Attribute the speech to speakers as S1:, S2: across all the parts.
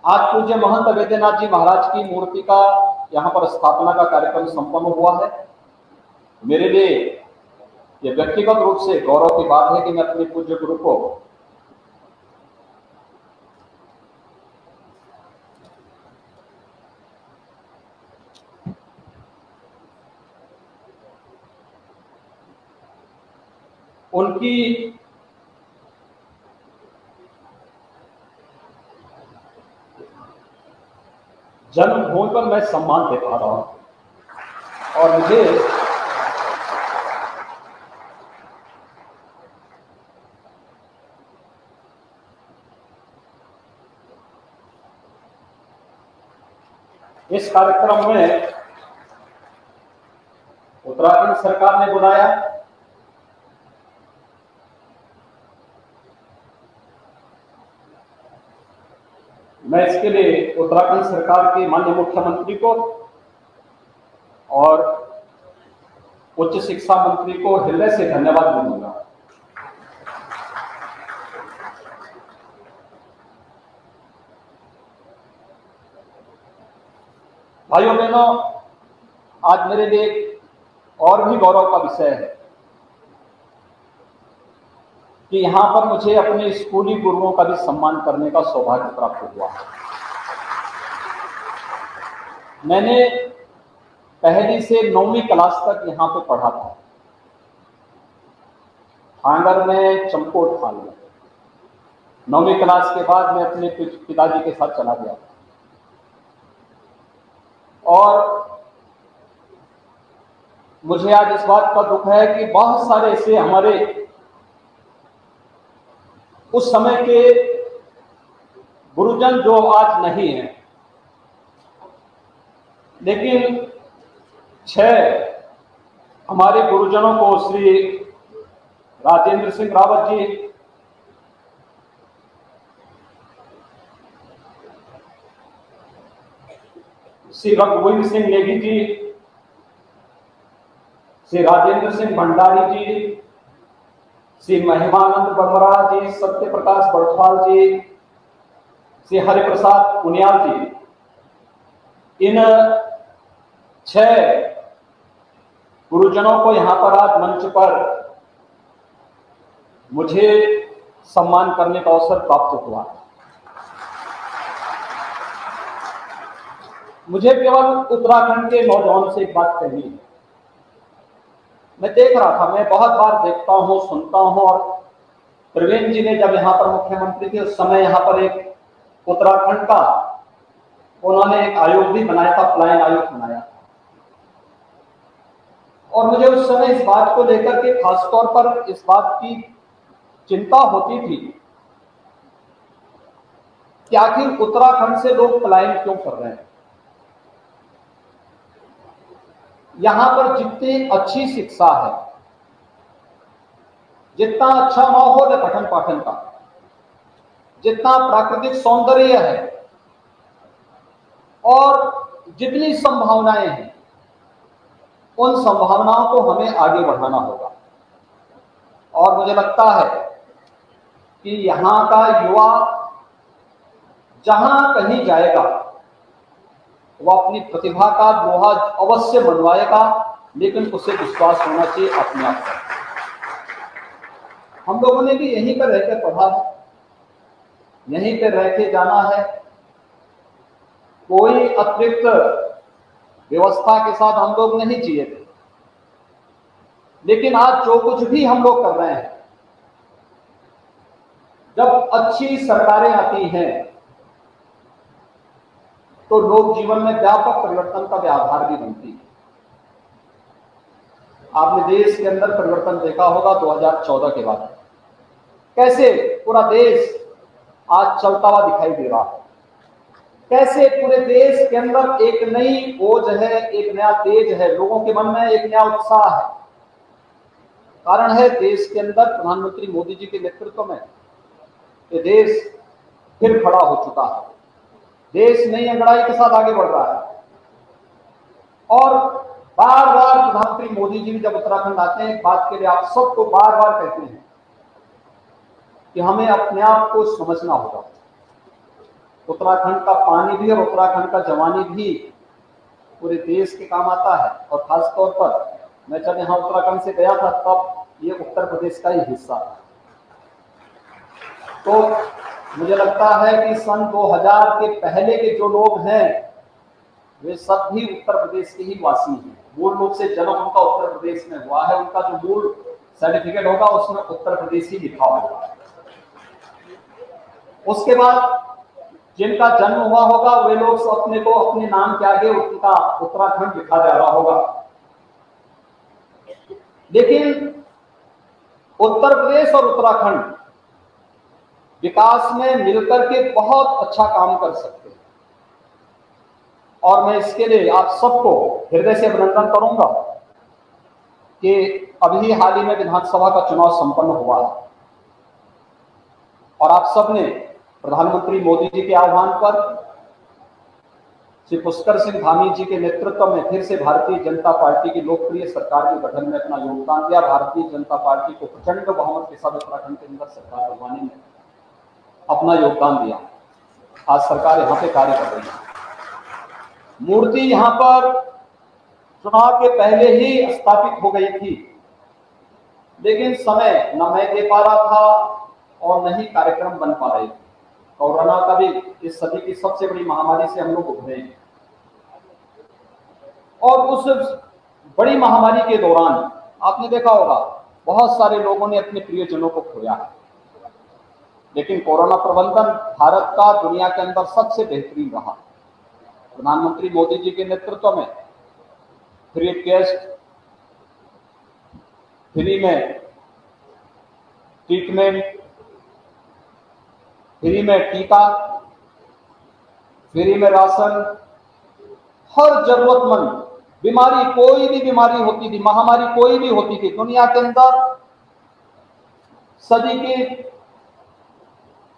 S1: आज पूज्य महंत वैद्यनाथ जी महाराज की मूर्ति का यहाँ पर स्थापना का कार्यक्रम संपन्न हुआ है। मेरे लिए ये व्यक्तिगत रूप से गौरव की बात है कि मैं अपने पूज्य गुरु को उनकी जन्मभूमि पर मैं सम्मान दे पा रहा हूं और मुझे इस कार्यक्रम में उत्तराखंड सरकार ने बुलाया। मैं इसके लिए उत्तराखंड सरकार के माननीय मुख्यमंत्री को और उच्च शिक्षा मंत्री को हृदय से धन्यवाद दूंगा। भाइयों बहनों, आज मेरे लिए और भी गौरव का विषय है कि यहां पर मुझे अपने स्कूली गुरुओं का भी सम्मान करने का सौभाग्य प्राप्त हुआ। मैंने पहली से 9वीं क्लास तक यहां पे पढ़ा था, आंगर में, चमकोट थाल में। 9वीं क्लास के बाद मैं अपने पिताजी के साथ चला गया और मुझे आज इस बात का दुख है कि बहुत सारे ऐसे हमारे उस समय के गुरुजन जो आज नहीं हैं, लेकिन 6 हमारे गुरुजनों को श्री राजेंद्र सिंह रावत जी, श्री रघुवीर सिंह नेगी जी, श्री राजेंद्र सिंह भंडारी जी, श्री महिमानंद बरबरा जी, सत्य प्रकाश बड़थवाल जी, श्री हरिप्रसाद पुनियाल जी, इन 6 गुरुजनों को यहां पर आज मंच पर मुझे सम्मान करने का अवसर प्राप्त हुआ। मुझे केवल उत्तराखंड के नौजवानों से एक बात कहनी है। मैं देख रहा था, मैं बहुत बार देखता हूं, सुनता हूं, और त्रिवेंद्र जी ने जब यहाँ पर मुख्यमंत्री थे उस समय यहाँ पर एक उत्तराखंड का उन्होंने एक आयोग भी बनाया था, पलायन आयोग बनाया था। और मुझे उस समय इस बात को लेकर के खासतौर पर इस बात की चिंता होती थी कि आखिर उत्तराखंड से लोग पलायन क्यों कर रहे हैं। यहां पर जितनी अच्छी शिक्षा है, जितना अच्छा माहौल है पठन पाठन का, जितना प्राकृतिक सौंदर्य है और जितनी संभावनाएं हैं, उन संभावनाओं को हमें आगे बढ़ाना होगा। और मुझे लगता है कि यहां का युवा जहां कहीं जाएगा वो अपनी प्रतिभा का लोहा अवश्य मनवाएगा, लेकिन उसे विश्वास होना चाहिए अपने आप पर। हम लोगों ने भी यहीं पर रहकर पढ़ा है, यहीं पर रह के जाना है, कोई अतिरिक्त व्यवस्था के साथ हम लोग नहीं जिए थे। लेकिन आज जो कुछ भी हम लोग कर रहे हैं, जब अच्छी सरकारें आती हैं तो लोक जीवन में व्यापक परिवर्तन का आधार भी बनती है। आपने देश के अंदर परिवर्तन देखा होगा 2014 के बाद, कैसे पूरा देश आज चलता हुआ दिखाई दे रहा है, कैसे पूरे देश के अंदर एक नई ओज है, एक नया तेज है, लोगों के मन में एक नया उत्साह है। कारण है देश के अंदर प्रधानमंत्री मोदी जी के नेतृत्व में ये देश फिर खड़ा हो चुका है। देश नई अंगड़ाई के साथ आगे बढ़ रहा है और बार बार प्रधानमंत्री मोदी जी भी जब उत्तराखंड आते हैं, एक बात के लिए आप सबको बार बार कहते हैं कि हमें अपने आप को समझना होगा। उत्तराखंड का पानी भी और उत्तराखंड का जवानी भी पूरे देश के काम आता है। और खास तौर पर मैं जब यहाँ उत्तराखंड से गया था तब ये उत्तर प्रदेश का ही हिस्सा था। तो मुझे लगता है कि सन 2000 के पहले के जो लोग हैं वे सब भी उत्तर प्रदेश के ही वासी हैं। मूल रूप से जन्म उनका उत्तर प्रदेश में हुआ है, उनका जो मूल सर्टिफिकेट होगा उसमें उत्तर प्रदेश ही लिखा होगा। उसके बाद जिनका जन्म हुआ होगा वे लोग अपने को अपने नाम के आगे उनका उत्तराखंड लिखा जा रहा होगा। लेकिन उत्तर प्रदेश और उत्तराखंड विकास में मिलकर के बहुत अच्छा काम कर सकते हैं और मैं इसके लिए आप सबको हृदय से अभिनंदन करूंगा कि अभी हाल ही में विधानसभा का चुनाव संपन्न हुआ है और आप सबने प्रधानमंत्री मोदी जी के आह्वान पर श्री पुष्कर सिंह धामी जी के नेतृत्व में फिर से भारतीय जनता पार्टी की लोकप्रिय सरकार के गठन में अपना योगदान दिया। भारतीय जनता पार्टी को प्रचंड बहुमत के साथ उत्तराखंड के अंदर सरकार बनवाने में अपना योगदान दिया। आज सरकार यहाँ पे कार्य कर रही है। मूर्ति यहाँ पर चुनाव के पहले ही स्थापित हो गई थी, लेकिन समय न मैं दे पा रहा था और न ही कार्यक्रम बन पा रहे थे। कोरोना का भी इस सदी की सबसे बड़ी महामारी से हम लोग उभरे हैं और उस बड़ी महामारी के दौरान आपने देखा होगा बहुत सारे लोगों ने अपने प्रियजनों को खोया है, लेकिन कोरोना प्रबंधन भारत का दुनिया के अंदर सबसे बेहतरीन रहा। प्रधानमंत्री मोदी जी के नेतृत्व में फ्री टेस्ट, फ्री में ट्रीटमेंट, फ्री में टीका, फ्री में राशन, हर जरूरतमंद बीमारी, कोई भी बीमारी होती थी, महामारी कोई भी होती थी दुनिया के अंदर, सदी की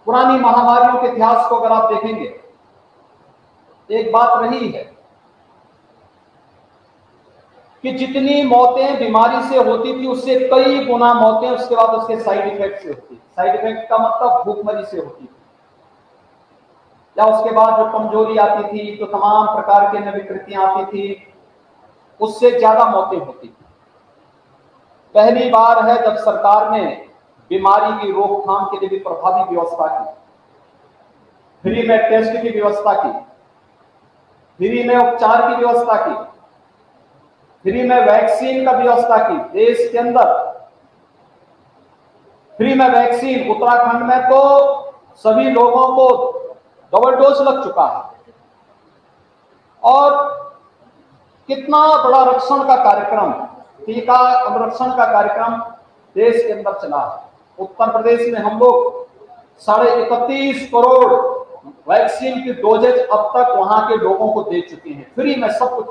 S1: पुरानी महामारियों के इतिहास को अगर आप देखेंगे, एक बात रही है कि जितनी मौतें बीमारी से होती थी उससे कई गुना मौतें उसके बाद उसके साइड इफेक्ट से होती। साइड इफेक्ट का मतलब भूखमरी से होती थी या उसके बाद जो कमजोरी आती थी, जो तमाम प्रकार की विकृतियां आती थी, उससे ज्यादा मौतें होती थी। पहली बार है जब सरकार ने बीमारी की रोकथाम के लिए भी प्रभावी व्यवस्था की, फ्री में टेस्ट की व्यवस्था की, फ्री में उपचार की व्यवस्था की, फ्री में वैक्सीन का व्यवस्था की। देश के अंदर फ्री में वैक्सीन, उत्तराखंड में तो सभी लोगों को डबल डोज लग चुका है और कितना बड़ा रक्षण का कार्यक्रम, टीका अनुरक्षण का कार्यक्रम देश के अंदर चला है। उत्तर प्रदेश में हम लोग 31.5 करोड़ वैक्सीन की डोजेज अब तक वहां के लोगों को दे चुके हैं, फ्री में सब कुछ।